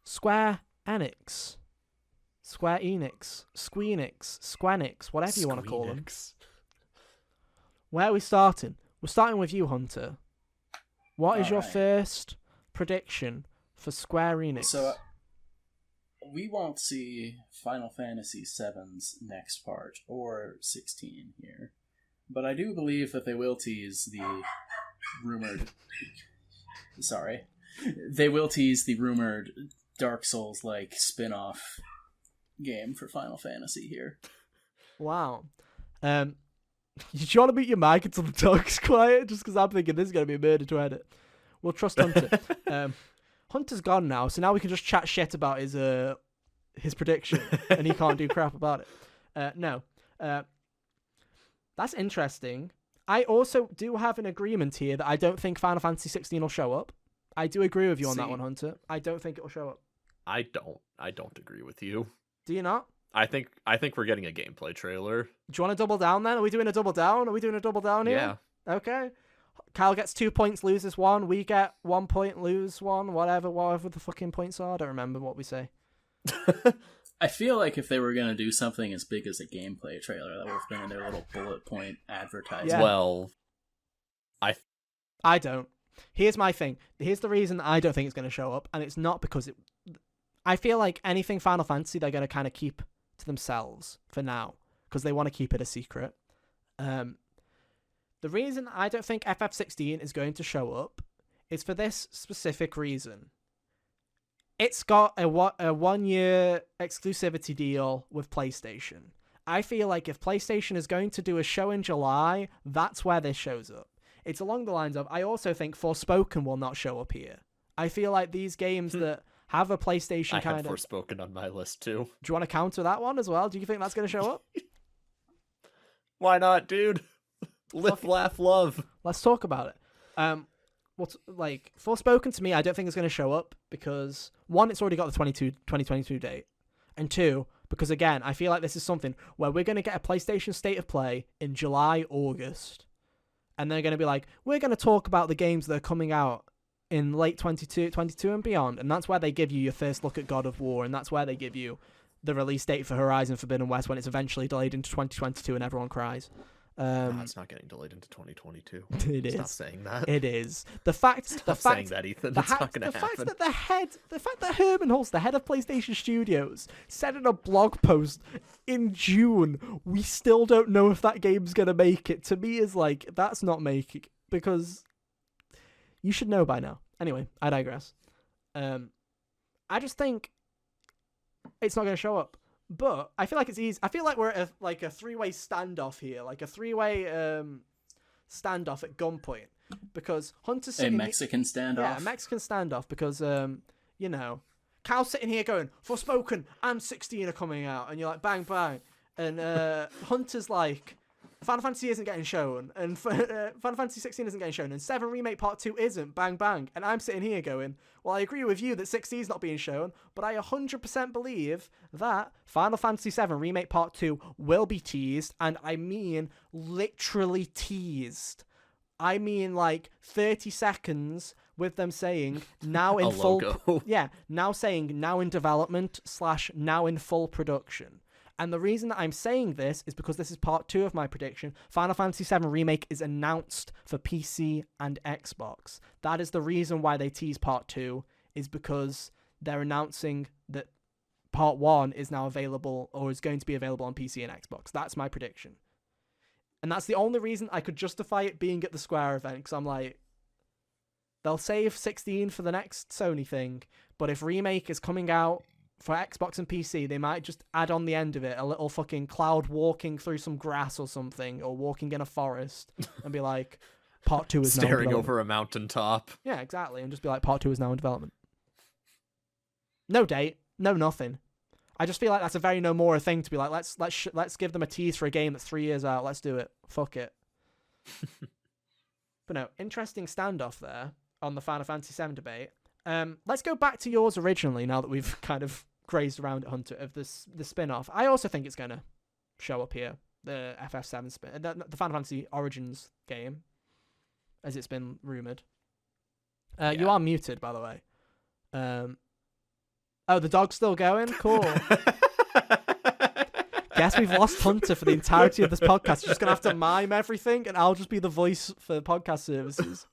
Square Enix. Square Enix. Squeenix. Squenix. Whatever you want to call them. Where are we starting? We're starting with you, Hunter. What is your first prediction for Square Enix? So, we won't see Final Fantasy VII's next part, or 16 here. But I do believe that they will tease the rumored... They will tease the rumored Dark Souls-like spin-off game for Final Fantasy here. Wow. Do you want to mute your mic until the talk's quiet? Just because I'm thinking this is going to be a murder to edit. We'll trust Hunter. Hunter's gone now, so now we can just chat shit about his prediction, and he can't do crap about it. No. That's interesting. I also do have an agreement here that I don't think Final Fantasy 16 will show up. I do agree with you on that one, Hunter. I don't think it will show up. I don't agree with you. Do you not? I think we're getting a gameplay trailer. Do you want to double down then? Are we doing a double down? Here? Yeah. Okay. Kyle gets 2 points, loses 1. We get 1 point, lose 1. Whatever the fucking points are. I don't remember what we say. I feel like if they were going to do something as big as a gameplay trailer, that would have been in their little bullet point advertising. Yeah. Well, I don't. Here's my thing. Here's the reason I don't think it's going to show up, and it's not because I feel like anything Final Fantasy they're going to kind of keep to themselves for now because they want to keep it a secret. The reason I don't think FF16 is going to show up is for this specific reason. It's got a 1-year exclusivity deal with PlayStation. I feel like if PlayStation is going to do a show in July, that's where this shows up. It's along the lines of, I also think Forspoken will not show up here. I feel like these games that have a PlayStation I had Forspoken on my list too. Do you want to counter that one as well? Do you think that's going to show up? Why not, dude? Live, laugh, love. Let's talk about it. Forspoken to me, I don't think it's going to show up because, one, it's already got the 2022 date. And two, because again, I feel like this is something where we're going to get a PlayStation State of Play in July, August. And they're going to be like, we're going to talk about the games that are coming out in late 22 and beyond. And that's where they give you your first look at God of War. And that's where they give you the release date for Horizon Forbidden West when it's eventually delayed into 2022 and everyone cries. No, it's not getting delayed into 2022. It is. Stop saying that. It is. Stop saying that, Ethan. It's not going to happen. The fact that Herman Hulst, the head of PlayStation Studios, said in a blog post in June, we still don't know if that game's going to make it, to me is like, that's not making, because you should know by now. Anyway, I digress. I just think it's not going to show up. But I feel like it's easy. I feel like we're at a three-way standoff here, like a three-way standoff at gunpoint, because Hunter's sitting a Mexican standoff. Yeah, a Mexican standoff because Cal's sitting here going, Forspoken and 16 are coming out, and you're like bang bang, and Hunter's like, Final Fantasy isn't getting shown, and Final Fantasy 16 isn't getting shown, and 7 Remake Part 2 isn't, bang bang, and I'm sitting here going, well, I agree with you that 16 is not being shown, but I 100% believe that Final Fantasy 7 Remake Part 2 will be teased, and I mean literally teased. I mean like 30 seconds with them saying now in full, now saying now in development / now in full production. And the reason that I'm saying this is because this is part 2 of my prediction. Final Fantasy VII Remake is announced for PC and Xbox. That is the reason why they tease part 2, is because they're announcing that part 1 is now available, or is going to be available on PC and Xbox. That's my prediction. And that's the only reason I could justify it being at the Square event, because I'm like, they'll save 16 for the next Sony thing, but if Remake is coming out for Xbox and PC, they might just add on the end of it a little fucking Cloud walking through some grass or something, or walking in a forest, and be like, part 2 is now in development. Staring over a mountaintop. Yeah, exactly, and just be like, part 2 is now in development. No date, no nothing. I just feel like that's a very Nomura thing to be like, let's give them a tease for a game that's 3 years out. Let's do it. Fuck it. But no, interesting standoff there on the Final Fantasy VII debate. Let's go back to yours originally, now that we've kind of grazed around it, Hunter, of the spin-off. I also think it's going to show up here, the FF7 spin, the Final Fantasy Origins game, as it's been rumoured. You are muted, by the way. Oh, the dog's still going? Cool. Guess we've lost Hunter for the entirety of this podcast. You're just going to have to mime everything, and I'll just be the voice for podcast services.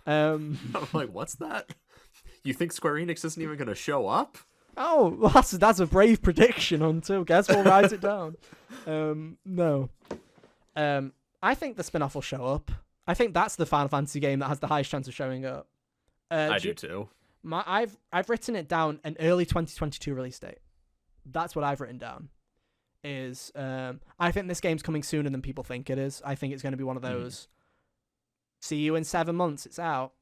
I'm like, what's that? You think Square Enix isn't even going to show up? Oh, well, that's a brave prediction, Hunter. Guess we'll write it down. No. I think the spin-off will show up. I think that's the Final Fantasy game that has the highest chance of showing up. I do too. I've written it down an early 2022 release date. That's what I've written down. I think this game's coming sooner than people think it is. I think it's going to be one of those. See you in 7 months. It's out.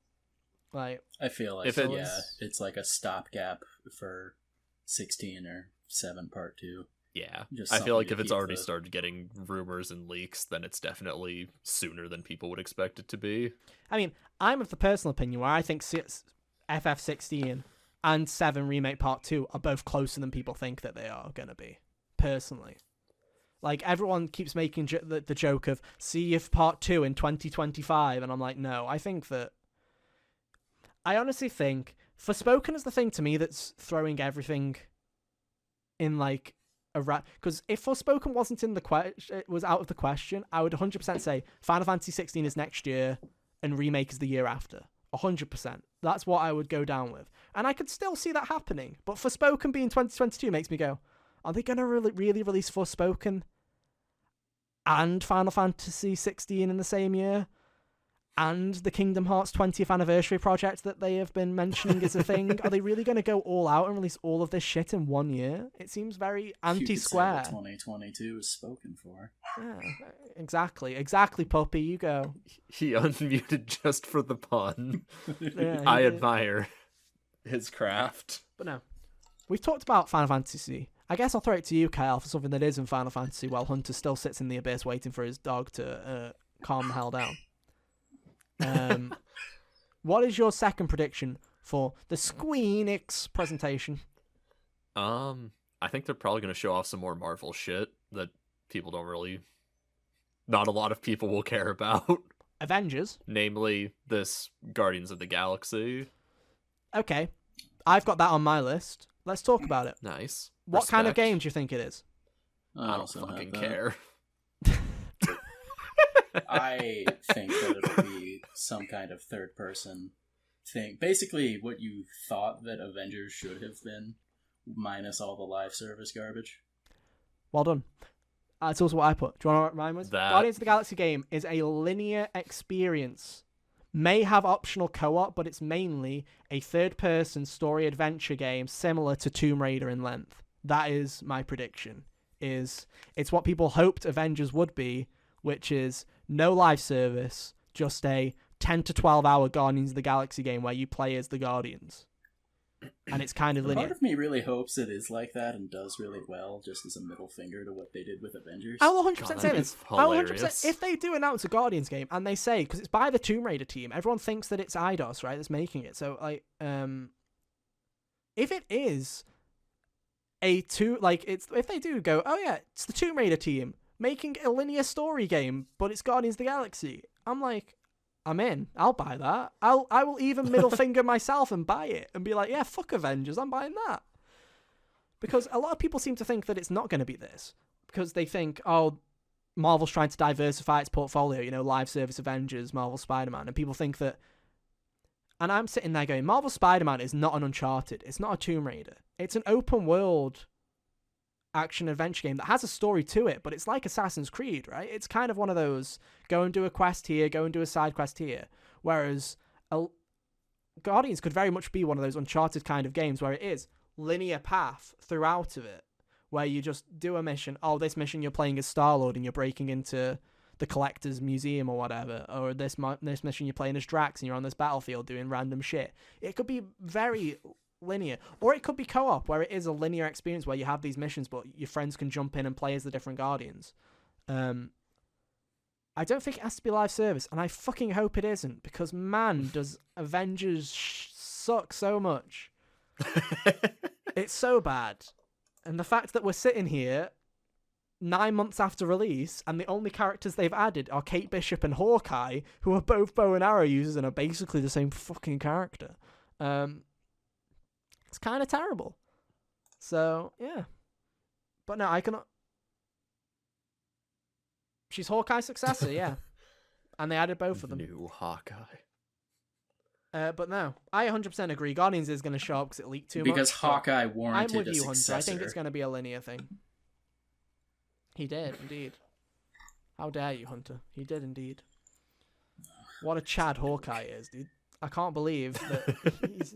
Like, I feel like it's like a stopgap for 16 or 7 Part 2. Yeah, I feel like if it's already started getting rumors and leaks, then it's definitely sooner than people would expect it to be. I mean, I'm of the personal opinion where I think FF16 and 7 Remake Part 2 are both closer than people think that they are going to be. Personally. Like, everyone keeps making the joke of, see if Part 2 in 2025, and I'm like, no, I honestly think Forspoken is the thing to me that's throwing everything in, like, because if Forspoken wasn't in it was out of the question, I would 100% say Final Fantasy 16 is next year and Remake is the year after. 100%. That's what I would go down with. And I could still see that happening. But Forspoken being 2022 makes me go, are they going to really release Forspoken and Final Fantasy 16 in the same year? And the Kingdom Hearts 20th anniversary project that they have been mentioning is a thing? Are they really going to go all out and release all of this shit in 1 year? It seems very anti-Square. 2022 is spoken for. Yeah, exactly, puppy. You go. He unmuted just for the pun. Yeah, I admire his craft. But no, we've talked about Final Fantasy. I guess I'll throw it to you, Kyle, for something that is in Final Fantasy while Hunter still sits in the abyss waiting for his dog to calm the hell down. What is your second prediction for the Square Enix presentation? I think they're probably going to show off some more Marvel shit that not a lot of people will care about. Avengers? Namely, this Guardians of the Galaxy. Okay, I've got that on my list. Let's talk about it. Nice. What kind of game do you think it is? I don't fucking care. I think that it'll be some kind of third-person thing. Basically, what you thought that Avengers should have been, minus all the live service garbage. Well done. That's also what I put. Do you want to know what mine was? Guardians of the Galaxy game is a linear experience. May have optional co-op, but it's mainly a third-person story adventure game similar to Tomb Raider in length. That is my prediction. It's what people hoped Avengers would be, which is no live service, just a 10 to 12 hour Guardians of the Galaxy game where you play as the Guardians. And it's kind of linear. Part of me really hopes it is like that and does really well, just as a middle finger to what they did with Avengers. I will 100% say this. I will 100%. If they do announce a Guardians game and they say, because it's by the Tomb Raider team, everyone thinks that it's Eidos, right, that's making it. So, like, if it is if they do go, oh yeah, it's the Tomb Raider team making a linear story game, but it's Guardians of the Galaxy, I'm like, I'm in. I'll buy that. I will even middle finger myself and buy it and be like, yeah, fuck Avengers, I'm buying that. Because a lot of people seem to think that it's not going to be this. Because they think, oh, Marvel's trying to diversify its portfolio, live service Avengers, Marvel Spider-Man, and people think that. And I'm sitting there going, Marvel Spider-Man is not an Uncharted. It's not a Tomb Raider. It's an open world action adventure game that has a story to it, but it's like Assassin's Creed, right? It's kind of one of those go and do a quest here, go and do a side quest here. Whereas Guardians could very much be one of those Uncharted kind of games where it is linear path throughout of it, where you just do a mission. Oh, this mission you're playing as Star-Lord and you're breaking into the Collector's Museum or whatever, or this mission you're playing as Drax and you're on this battlefield doing random shit. It could be very linear, or it could be co-op where it is a linear experience where you have these missions but your friends can jump in and play as the different Guardians. I don't think it has to be live service, and I fucking hope it isn't, because man, does Avengers suck so much. It's so bad. And the fact that we're sitting here 9 months after release, and the only characters they've added are Kate Bishop and Hawkeye, who are both bow and arrow users and are basically the same fucking character. It's kind of terrible. So yeah, but no, I cannot. She's Hawkeye's successor, yeah, and they added both of them. New Hawkeye. But no, I 100% agree. Guardians is going to show up because it leaked too much. Because Hawkeye warranted I'm with a you, Hunter. successor. I think it's going to be a linear thing. He did, indeed. How dare you, Hunter? He did, indeed. What a Chad Hawkeye is, dude. I can't believe that he's...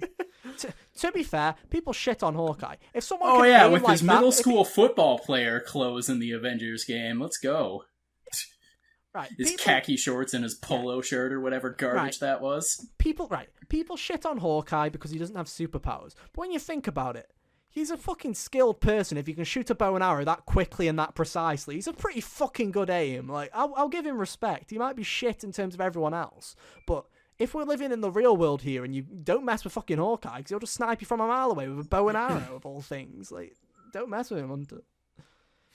To be fair, people shit on Hawkeye. If someone Oh can yeah, aim with like his that, middle school football player clothes in the Avengers game. Let's go. Right, His khaki shorts and his polo shirt or whatever garbage that was. People shit on Hawkeye because he doesn't have superpowers. But when you think about it, he's a fucking skilled person. If you can shoot a bow and arrow that quickly and that precisely, he's a pretty fucking good aim. Like, I'll give him respect. He might be shit in terms of everyone else, but if we're living in the real world here and you don't mess with fucking Hawkeye, because he'll just snipe you from a mile away with a bow and arrow of all things. Like, don't mess with him, Hunter.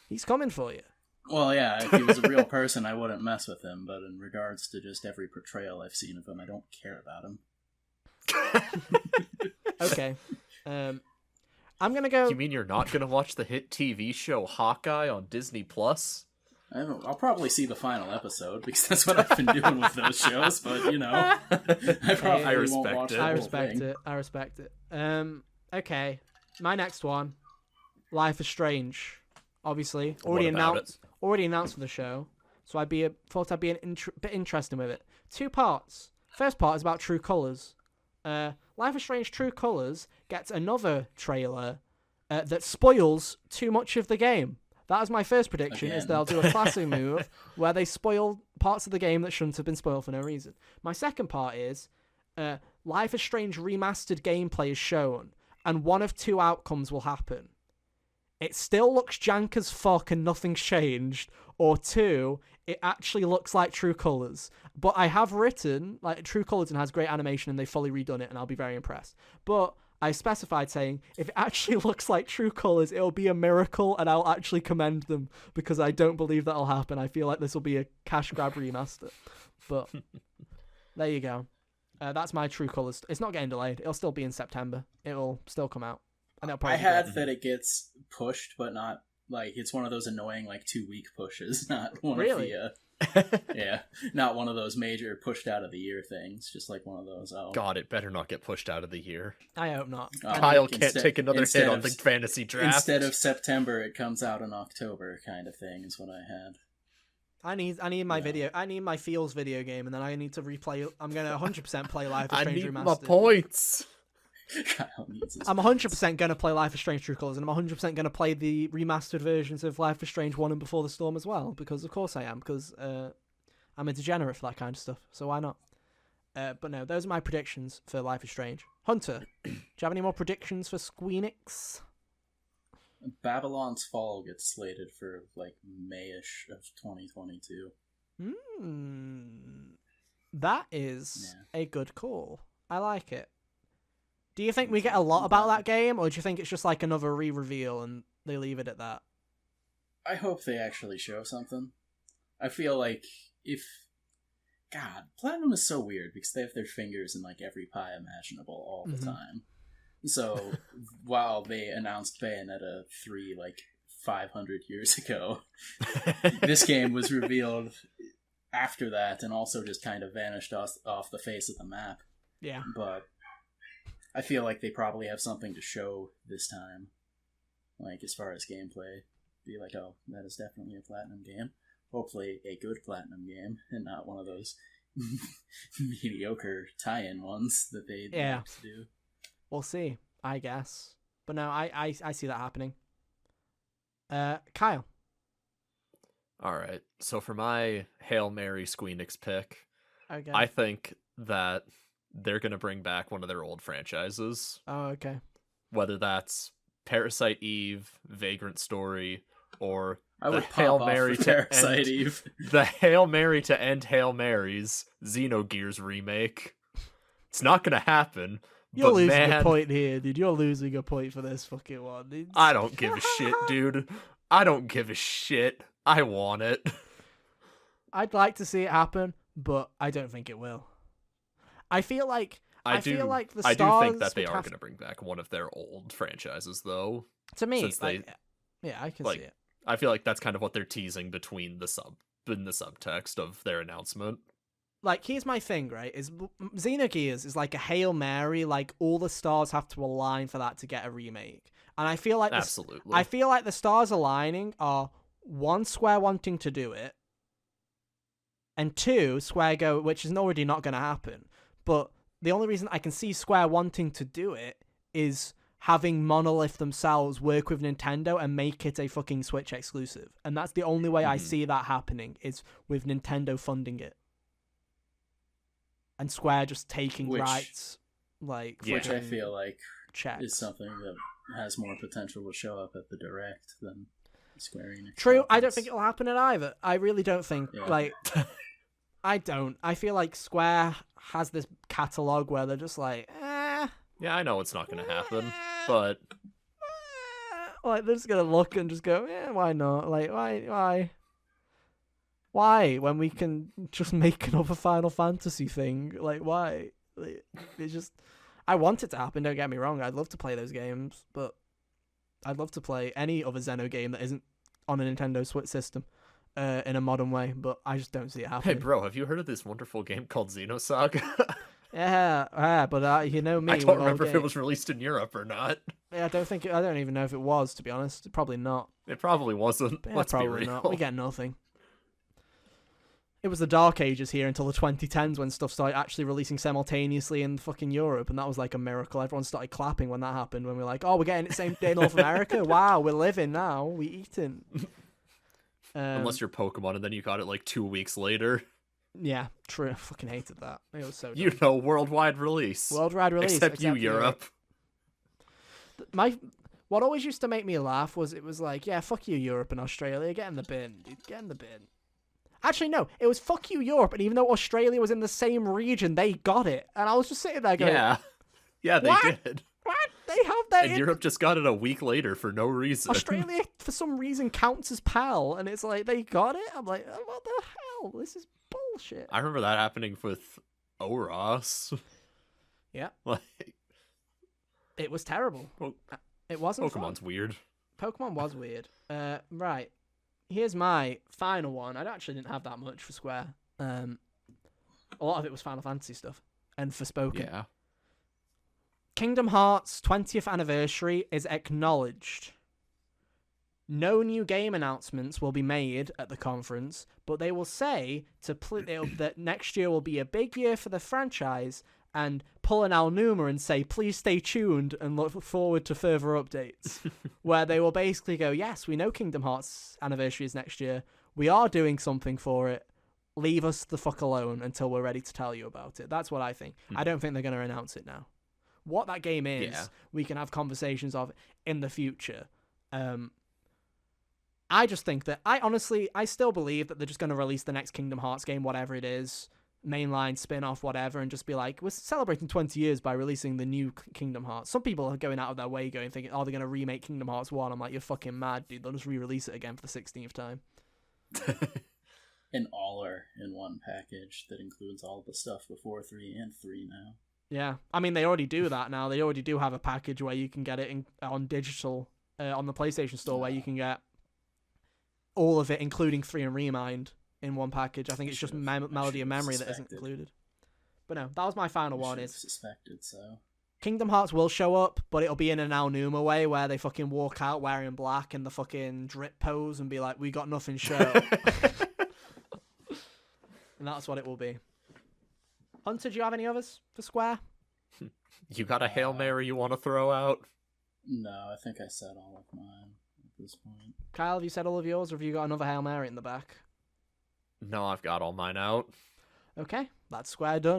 He's coming for you. Well, yeah, if he was a real person, I wouldn't mess with him, but in regards to just every portrayal I've seen of him, I don't care about him. Okay. I'm gonna go... You mean you're not gonna watch the hit TV show Hawkeye on Disney Plus? I'll probably see the final episode, because that's what I've been doing with those shows, but, you know, I probably won't watch the whole thing. I respect it. Okay. My next one, Life is Strange. Obviously, already announced for the show, so thought I'd be bit interested with it. 2 parts. First part is about True Colors. Life is Strange True Colors gets another trailer that spoils too much of the game. That is my first prediction. Is they'll do a classic move where they spoil parts of the game that shouldn't have been spoiled for no reason. My second part is Life is Strange remastered gameplay is shown, and one of 2 outcomes will happen. It still looks jank as fuck and nothing's changed, or 2, it actually looks like True Colors. But I have written, like, True Colors and has great animation and they fully redone it, and I'll be very impressed. But I specified saying, if it actually looks like True Colors, it'll be a miracle and I'll actually commend them, because I don't believe that'll happen. I feel like this will be a cash grab remaster. But there you go. That's my True Colors. It's not getting delayed. It'll still be in September. It'll still come out. I had that it gets pushed, but not, like, it's one of those annoying, like, 2-week pushes, not one of the, yeah, not one of those major pushed out of the year things, just like one of those, God, it better not get pushed out of the year. I hope not. Kyle can't take another hit on the fantasy draft. Instead of September, it comes out in October, kind of thing, is what I had. I need my video. I need my Feels video game, and then I need to replay. I'm gonna 100% play Life is Strange Remastered. I need my points. I'm 100% gonna play Life is Strange True Colors, and I'm 100% gonna play the remastered versions of Life is Strange 1 and Before the Storm as well, because of course I am, because I'm a degenerate for that kind of stuff, so why not? But no, those are my predictions for Life is Strange. Hunter, do you have any more predictions for Square Enix? Babylon's Fall gets slated for, like, May-ish of 2022. That is a good call. I like it. Do you think we get a lot about that game, or do you think it's just like another re-reveal and they leave it at that? I hope they actually show something. I feel like God, Platinum is so weird because they have their fingers in, like, every pie imaginable all the time. So, while they announced Bayonetta 3, like, 500 years ago, this game was revealed after that and also just kind of vanished off the face of the map. Yeah. But I feel like they probably have something to show this time. Like, as far as gameplay. Be like, oh, that is definitely a Platinum game. Hopefully a good Platinum game, and not one of those mediocre tie-in ones that they like to do. We'll see, I guess. But no, I see that happening. Kyle. Alright, so for my Hail Mary Squeenix pick, okay. I think that they're going to bring back one of their old franchises. Oh, okay. Whether that's Parasite Eve, Vagrant Story, or I the would Hail pop Mary off to Parasite end, Eve. the Hail Mary to end Hail Marys Xenogears remake. It's not going to happen. You're losing a point here, dude. You're losing a point for this fucking one, dude. I don't give a shit, dude. I don't give a shit. I want it. I'd like to see it happen, but I don't think it will. I feel like I feel like the I stars do think that they would are have going to bring back one of their old franchises, though. to me, since like, yeah, I can like, see it. I feel like that's kind of what they're teasing between in the subtext of their announcement. Like, here's my thing, right? Is Xenogears is like a Hail Mary, like all the stars have to align for that to get a remake. And I feel like Absolutely. I feel like the stars aligning are one, Square wanting to do it, and two, Square go, which is already not going to happen. But the only reason I can see Square wanting to do it is having Monolith themselves work with Nintendo and make it a fucking Switch exclusive. And that's the only way I see that happening, is with Nintendo funding it. And Square just taking rights, like, which I feel like checks. is something that has more potential to show up at the Direct than Square Enix. True, I don't think it'll happen in either. I really don't think, like, I don't. I feel like Square has this catalog where they're just like, Yeah, I know it's not going to happen, but like, they're just gonna look and just go, yeah, why not? Like, why? When we can just make another Final Fantasy thing, like, why? Like, it's just, I want it to happen. Don't get me wrong. I'd love to play those games, but I'd love to play any other Xeno game that isn't on a Nintendo Switch system, in a modern way. But I just don't see it happening. hey, bro, have you heard of this wonderful game called Xenosaga? Yeah, but you know me. I don't remember if it was released in Europe or not. Yeah, I don't even know if it was, to be honest. Probably not. It probably wasn't. Yeah, Let's probably be real. not. We get nothing. It was the Dark Ages here until the 2010s when stuff started actually releasing simultaneously in fucking Europe, and that was like a miracle. Everyone started clapping when that happened, when we were like, oh, we're getting it same day in North America? Wow, we're living now. We eating. Unless you're Pokemon, and then you got it like 2 weeks later. Yeah, true. I fucking hated that. It was so dumb. You know, worldwide release. Worldwide release. Except you, Europe. What always used to make me laugh was, it was like, yeah, fuck you, Europe and Australia. Get in the bin, dude. Get in the bin. Actually, no. It was fuck you, Europe. And even though Australia was in the same region, they got it. And I was just sitting there going, Yeah, they did. What? They have that. And Europe just got it a week later for no reason. Australia, for some reason, counts as PAL. And it's like, they got it? I'm like, what the hell? This is bullshit. I remember that happening with Oros. Yeah. Like, it was terrible. It wasn't Pokemon's fun. weird. Pokemon was weird. Right. Here's my final one. I actually didn't have that much for Square. A lot of it was Final Fantasy stuff. And Forspoken. Yeah. Kingdom Hearts 20th anniversary is acknowledged. No new game announcements will be made at the conference, but they will say that next year will be a big year for the franchise, and pull an Nomura and say, please stay tuned and look forward to further updates. Where they will basically go, yes, we know Kingdom Hearts anniversary is next year. We are doing something for it. Leave us the fuck alone until we're ready to tell you about it. That's what I think. I don't think they're going to announce it now. What that game is, we can have conversations of in the future. I just think that, I still believe that they're just going to release the next Kingdom Hearts game, whatever it is, mainline, spin-off, whatever, and just be like, we're celebrating 20 years by releasing the new Kingdom Hearts. Some people are going out of their way thinking, oh, they're going to remake Kingdom Hearts 1. I'm like, you're fucking mad, dude. They'll just re-release it again for the 16th time. And all are in one package that includes all the stuff before 3 and 3 now. Yeah. I mean, they already do that now. They already do have a package where you can get it on digital, on the PlayStation Store, where you can get all of it, including 3 and Remind, in one package. I think it's just Melody of Memory that isn't included. But no, that was my final one. Is suspected so. Kingdom Hearts will show up, but it'll be in an Aonuma way, where they fucking walk out wearing black and the fucking drip pose and be like, we got nothing show. And that's what it will be. Hunter, do you have any others for Square? You got a Hail Mary you want to throw out? No, I think I said all of mine at this point. Kyle, have you said all of yours, or have you got another Hail Mary in the back? No, I've got all mine out. Okay, that's Square done.